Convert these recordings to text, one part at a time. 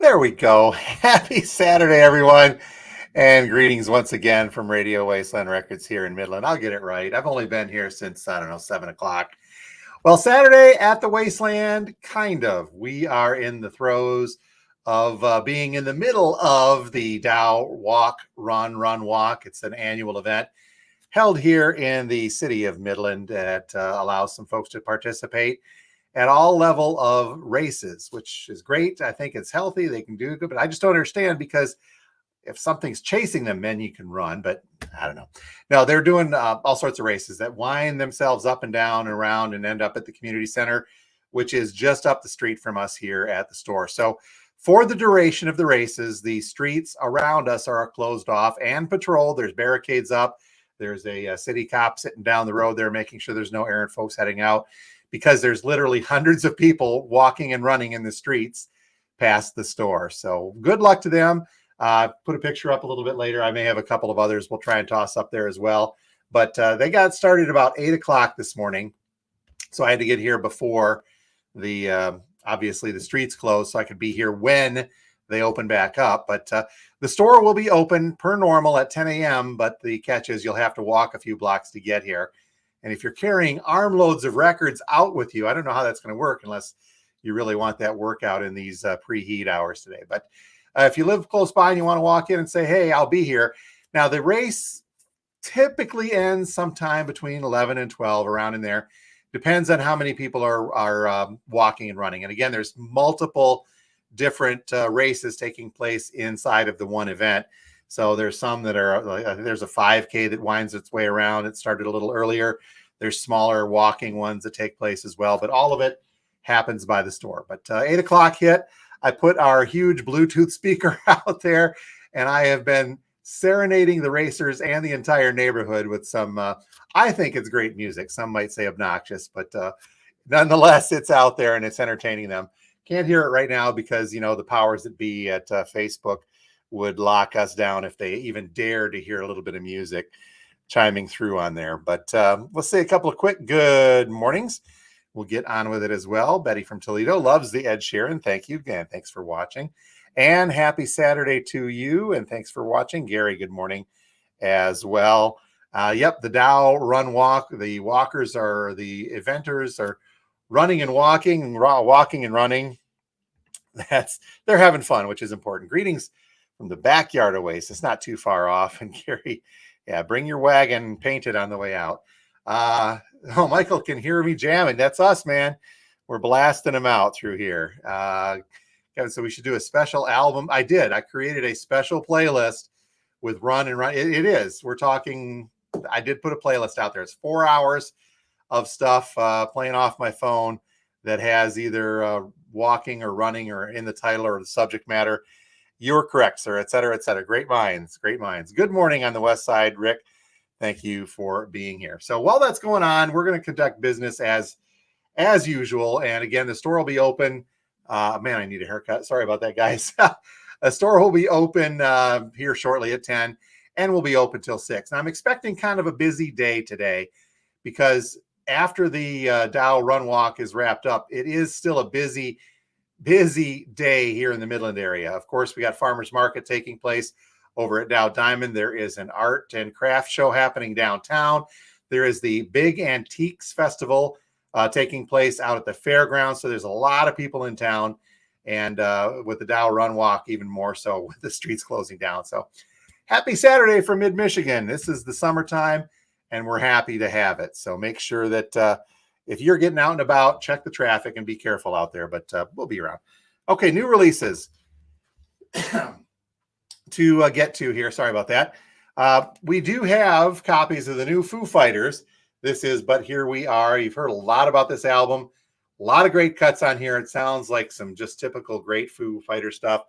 There we go. Happy Saturday, everyone. And greetings once again from Radio Wasteland Records here in Midland. I'll get it right. I've only been here since, 7 o'clock. Well, Saturday at the Wasteland, kind of. We are in the throes of being in the middle of the Dow Walk, Run, Walk. It's an annual event held here in the city of Midland that allows some folks to participate at all level of races, which is great. I think it's healthy. They can do good, but I just don't understand because if something's chasing them, then you can run, but I don't know. No, they're doing all sorts of races that wind themselves up and down and around and end up at the community center, which is just up the street from us here at the store. So for the duration of the races, the streets around us are closed off and patrolled. There's barricades up. There's a city cop sitting down the road there, making sure there's no errant folks heading out, because there's literally hundreds of people walking and running in the streets past the store. So good luck to them. Put a picture up a little bit later. I may have a couple of others we'll try and toss up there as well. But they got started about 8 o'clock this morning. So I had to get here before the, obviously the streets closed, so I could be here when they open back up. But the store will be open per normal at 10 a.m. But the catch is you'll have to walk a few blocks to get here. And if you're carrying armloads of records out with you, I don't know how that's going to work unless you really want that workout in these preheat hours today. But if you live close by and you want to walk in and say, hey, I'll be here. Now, the race typically ends sometime between 11 and 12, around in there. Depends on how many people are walking and running. And again, there's multiple different races taking place inside of the one event. So there's some that are, there's a 5K that winds its way around. It started a little earlier. There's smaller walking ones that take place as well, but all of it happens by the store. But 8 o'clock hit, I put our huge Bluetooth speaker out there, and I have been serenading the racers and the entire neighborhood with some, I think it's great music. Some might say obnoxious, but nonetheless, it's out there and it's entertaining them. Can't hear it right now because, you know, the powers that be at Facebook would lock us down if they even dare to hear a little bit of music chiming through on there. But let's say a couple of quick good mornings. We'll get on with it as well. Betty from Toledo loves the Ed Sheeran. Thank you again. Thanks for watching. And happy Saturday to you. And thanks for watching. Gary, good morning as well. Yep, the Dow Run Walk. The walkers are, the eventers are running and walking, walking and running. They're having fun, which is important. Greetings from the backyard of Waste. It's not too far off. And Gary, yeah, bring your wagon painted on the way out. Oh, Michael can hear me jamming. That's us, man. We're blasting them out through here. Kevin, so we should do a special album. I did. I created a special playlist with Run and Run. It is. We're talking. I did put a playlist out there. It's 4 hours of stuff playing off my phone that has either walking or running or in the title or the subject matter. You're correct, sir, et cetera, et cetera. Great minds, great minds. Good morning on the west side, Rick. Thank you for being here. So while that's going on, we're going to conduct business as usual. And again, the store will be open. Man, I need a haircut. Sorry about that, guys. A store will be open here shortly at 10, and will be open till 6. And I'm expecting kind of a busy day today because after the Dow Run Walk is wrapped up, it is still a busy day here in the Midland area. Of course, we got Farmers Market taking place over at Dow Diamond. There is an art and craft show happening downtown. There is the Big Antiques Festival taking place out at the fairgrounds. So there's a lot of people in town, and with the Dow Run Walk, even more so with the streets closing down. So happy Saturday from mid-Michigan. This is the summertime, and we're happy to have it. So make sure that if you're getting out and about, check the traffic and be careful out there, but we'll be around. Okay, new releases to get to here. Sorry about that. We do have copies of the new Foo Fighters. This is But Here We Are. You've heard a lot about this album. A lot of great cuts on here. It sounds like some just typical great Foo Fighter stuff.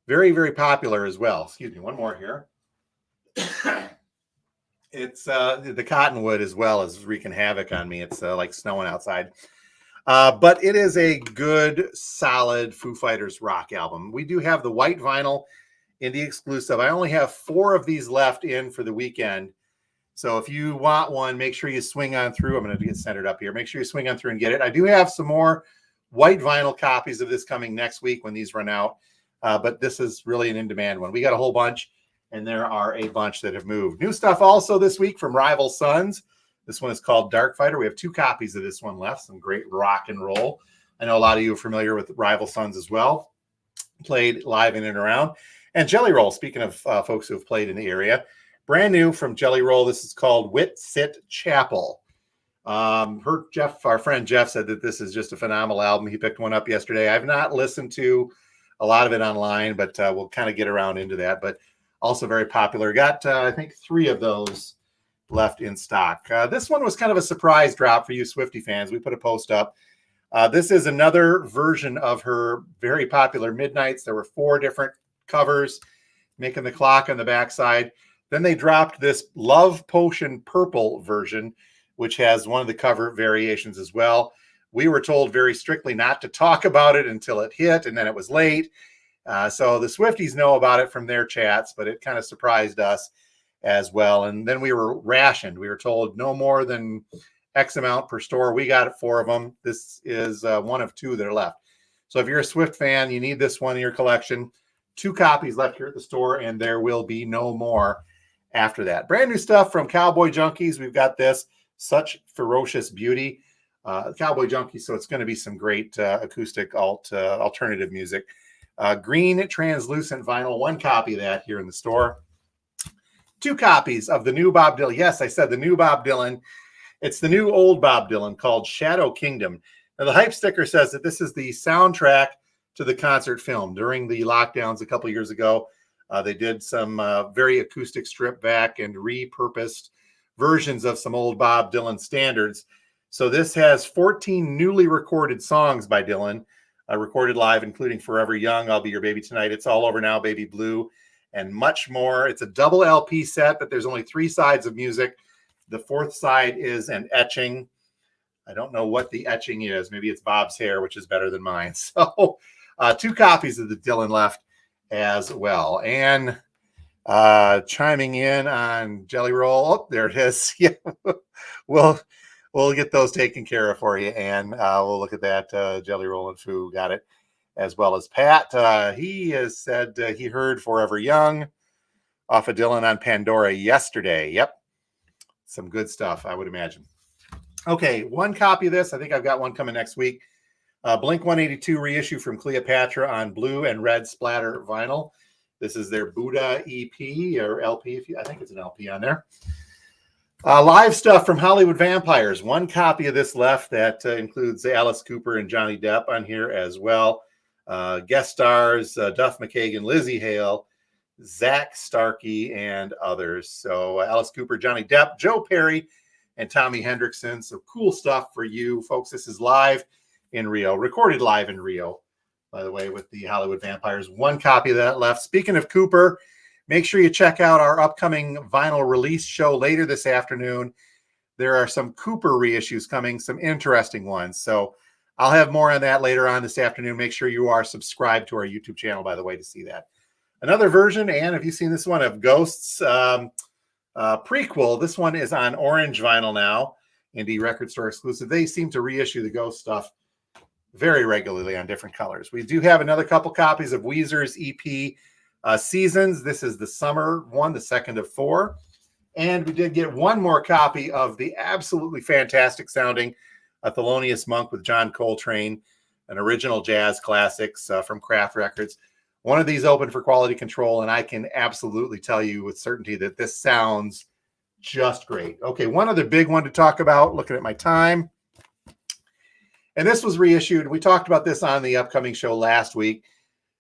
Very, very popular as well. Excuse me, one more here. It's the cottonwood as well is wreaking havoc on me. It's like snowing outside. But it is a good, solid Foo Fighters rock album. We do have the white vinyl indie exclusive. I only have 4 of these left in for the weekend. So if you want one, make sure you swing on through. I'm going to get centered up here. Make sure you swing on through and get it. I do have some more white vinyl copies of this coming next week when these run out. But this is really an in-demand one. We got a whole bunch, and there are a bunch that have moved. New stuff also this week from Rival Sons. This one is called Dark Fighter. We have 2 copies of this one left. Some great rock and roll. I know a lot of you are familiar with Rival Sons as well. Played live in and around. And Jelly Roll, speaking of folks who have played in the area, brand new from Jelly Roll. This is called Wit Sit Chapel. Our friend Jeff said that this is just a phenomenal album. He picked one up yesterday. I've not listened to a lot of it online, but we'll kind of get around into that. But also very popular. Got, I think, 3 of those left in stock. This one was kind of a surprise drop for you Swiftie fans. We put a post up. This is another version of her very popular Midnights. There were 4 different covers, making the clock on the backside. Then they dropped this Love Potion Purple version, which has one of the cover variations as well. We were told very strictly not to talk about it until it hit, and then it was late. So the Swifties know about it from their chats, but it kind of surprised us as well. And then we were rationed. We were told no more than X amount per store. We got 4 of them. This is one of 2 that are left. So if you're a Swift fan, you need this one in your collection. 2 copies left here at the store, and there will be no more after that. Brand new stuff from Cowboy Junkies. We've got this Such Ferocious Beauty. Cowboy Junkie, so it's going to be some great acoustic alternative music. Green translucent vinyl, 1 copy of that here in the store. 2 copies of the new Bob Dylan. Yes, I said the new Bob Dylan. It's the new old Bob Dylan called Shadow Kingdom. Now, the hype sticker says that this is the soundtrack to the concert film. During the lockdowns a couple years ago, they did some very acoustic stripped back and repurposed versions of some old Bob Dylan standards. So this has 14 newly recorded songs by Dylan, recorded live, including Forever Young, I'll Be Your Baby Tonight, It's All Over Now, Baby Blue, and much more. It's a double LP set, but there's only 3 sides of music. The 4th side is an etching. I don't know what the etching is. Maybe it's Bob's hair, which is better than mine. So 2 copies of the Dylan left as well. And chiming in on Jelly Roll. Oh, there it is. Yeah, we'll get those taken care of for you, and we'll look at that. Jelly Roll and Foo got it, as well as Pat. He has said he heard Forever Young off of Dylan on Pandora yesterday. Yep, some good stuff, I would imagine. Okay, 1 copy of this. I think I've got one coming next week. Blink 182 reissue from Cleopatra on blue and red splatter vinyl. This is their Buddha EP or LP. I think it's an LP on there. Live stuff from Hollywood Vampires. 1 copy of this left that includes Alice Cooper and Johnny Depp on here as well. Guest stars Duff McKagan, Lizzie Hale, Zach Starkey, and others. So Alice Cooper, Johnny Depp, Joe Perry, and Tommy Hendrickson. So cool stuff for you folks. This is live in Rio, recorded live in Rio, by the way, with the Hollywood Vampires. 1 copy of that left. Speaking of Cooper, make sure you check out our upcoming vinyl release show later this afternoon. There are some Cooper reissues coming, some interesting ones. So I'll have more on that later on this afternoon. Make sure you are subscribed to our YouTube channel, by the way, to see that. Another version, Anne, have you seen this one, of Ghosts prequel? This one is on orange vinyl now, indie record store exclusive. They seem to reissue the Ghost stuff very regularly on different colors. We do have another couple copies of Weezer's EP Seasons. This is the summer one, the 2nd of 4. And we did get 1 more copy of the absolutely fantastic sounding Thelonious Monk with John Coltrane, an original jazz classics from Kraft Records. One of these open for quality control, and I can absolutely tell you with certainty that this sounds just great. Okay, one other big one to talk about, looking at my time. And this was reissued. We talked about this on the upcoming show last week.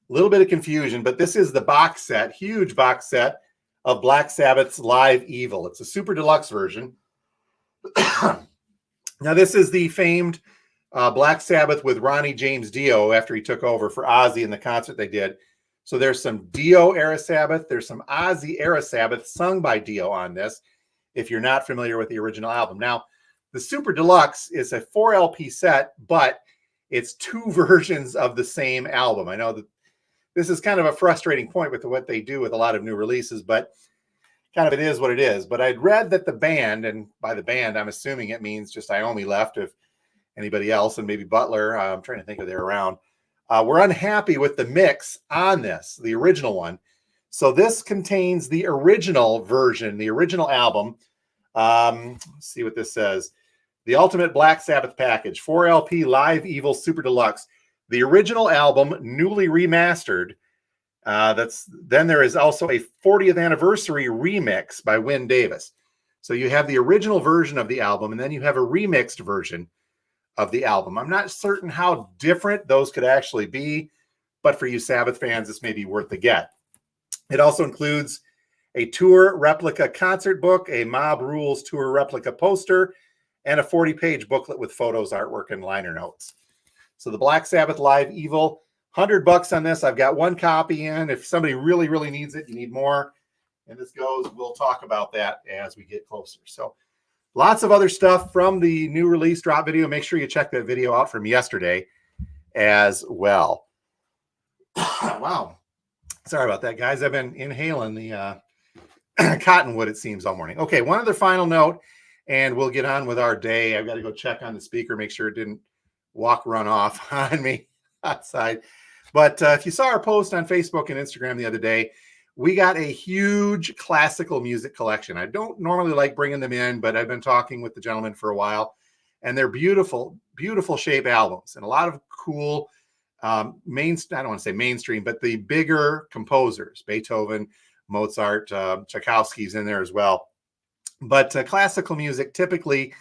A little bit of confusion, but this is the box set, huge box set of Black Sabbath's Live Evil. It's a super deluxe version. Now, this is the famed Black Sabbath with Ronnie James Dio after he took over for Ozzy in the concert they did. So there's some Dio era Sabbath. There's some Ozzy era Sabbath sung by Dio on this, if you're not familiar with the original album. Now, the Super Deluxe is a 4 LP set, but it's 2 versions of the same album. I know that this is kind of a frustrating point with what they do with a lot of new releases, but kind of it is what it is. But I'd read that the band, and by the band, I'm assuming it means just Iommi left, anybody else, and maybe Butler, I'm trying to think if they're around, were unhappy with the mix on this, the original one. So this contains the original version, the original album. Let's see what this says. The Ultimate Black Sabbath Package, 4LP Live Evil Super Deluxe. The original album, newly remastered. Then there is also a 40th anniversary remix by Wynn Davis. So you have the original version of the album, and then you have a remixed version of the album. I'm not certain how different those could actually be, but for you Sabbath fans, this may be worth the get. It also includes a tour replica concert book, a Mob Rules tour replica poster, and a 40-page booklet with photos, artwork, and liner notes. So the Black Sabbath Live Evil, $100 on this. I've got one copy in. If somebody really, really needs it, you need more, and this goes, we'll talk about that as we get closer. So lots of other stuff from the new release drop video. Make sure you check that video out from yesterday as well. Wow. Sorry about that, guys. I've been inhaling the cottonwood, it seems, all morning. Okay, one other final note, and we'll get on with our day. I've got to go check on the speaker, make sure it didn't run off on me outside. But if you saw our post on Facebook and Instagram the other day, we got a huge classical music collection. I don't normally like bringing them in, but I've been talking with the gentleman for a while, and they're beautiful, beautiful shape albums and a lot of cool I don't want to say mainstream, but the bigger composers, Beethoven, Mozart, Tchaikovsky's in there as well. But classical music typically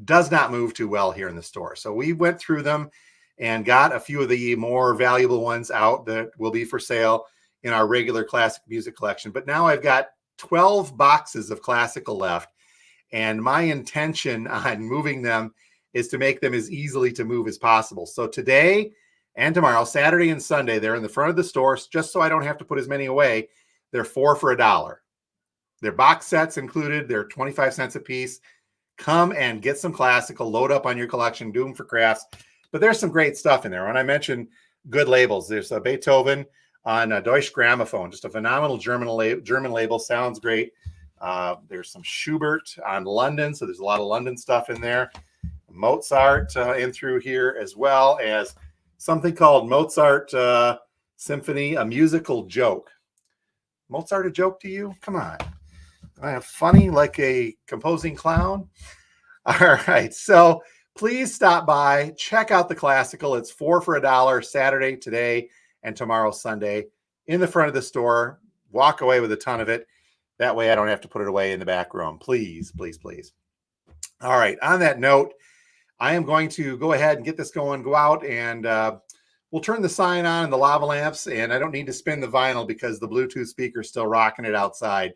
does not move too well here in the store. So we went through them and got a few of the more valuable ones out that will be for sale in our regular classic music collection. But now I've got 12 boxes of classical left, and my intention on moving them is to make them as easily to move as possible. So today and tomorrow, Saturday and Sunday, they're in the front of the store, just so I don't have to put as many away. They're 4 for $1. They're box sets included. They're 25 cents a piece. Come and get some classical, load up on your collection, do them for crafts. But there's some great stuff in there. When I mentioned good labels, there's a Beethoven on a Deutsche Grammophon, just a phenomenal German label, sounds great. There's some Schubert on London, so there's a lot of London stuff in there. Mozart in through here, as well as something called Mozart Symphony, a musical joke. Mozart a joke to you? Come on. I am funny like a composing clown. All right. So please stop by, check out the classical. It's 4 for $1 Saturday, today, and tomorrow, Sunday, in the front of the store. Walk away with a ton of it. That way I don't have to put it away in the back room. Please, please, please. All right. On that note, I am going to go ahead and get this going, go out, and we'll turn the sign on and the lava lamps, and I don't need to spin the vinyl because the Bluetooth speaker is still rocking it outside.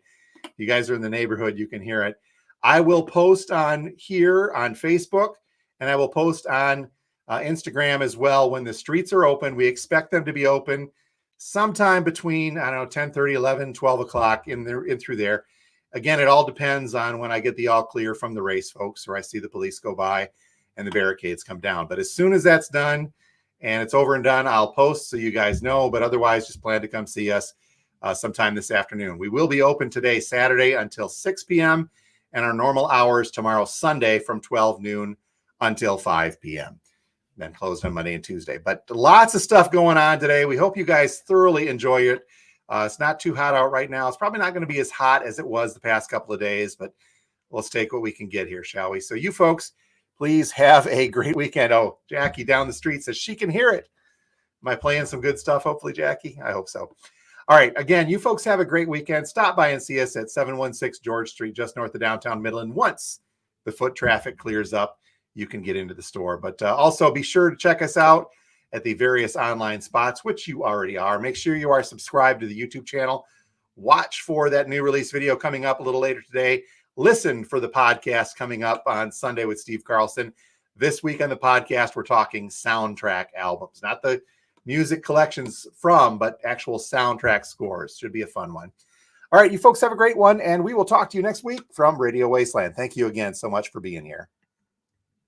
You guys are in the neighborhood, you can hear it. I will post on here on Facebook, and I will post on Instagram as well when the streets are open. We expect them to be open sometime between, 10:30, 11, 12 o'clock in through there. Again, it all depends on when I get the all clear from the race folks, or I see the police go by and the barricades come down. But as soon as that's done and it's over and done, I'll post so you guys know. But otherwise, just plan to come see us sometime this afternoon. We will be open today, Saturday, until 6 p.m. and our normal hours tomorrow, Sunday, from 12 noon until 5 p.m. Then closed on Monday and Tuesday. But lots of stuff going on today. We hope you guys thoroughly enjoy it. It's not too hot out right now. It's probably not going to be as hot as it was the past couple of days, but let's take what we can get here, shall we? So you folks, please have a great weekend. Oh, Jackie down the street says she can hear it. Am I playing some good stuff, hopefully, Jackie? I hope so. All right. Again, you folks have a great weekend. Stop by and see us at 716 George Street, just north of downtown Midland. Once the foot traffic clears up, you can get into the store. But also be sure to check us out at the various online spots, which you already are. Make sure you are subscribed to the YouTube channel. Watch for that new release video coming up a little later today. Listen for the podcast coming up on Sunday with Steve Carlson. This week on the podcast, we're talking soundtrack albums, not the music collections from, but actual soundtrack scores. Should be a fun one. All right, you folks have a great one, and we will talk to you next week from Radio Wasteland. Thank you again so much for being here.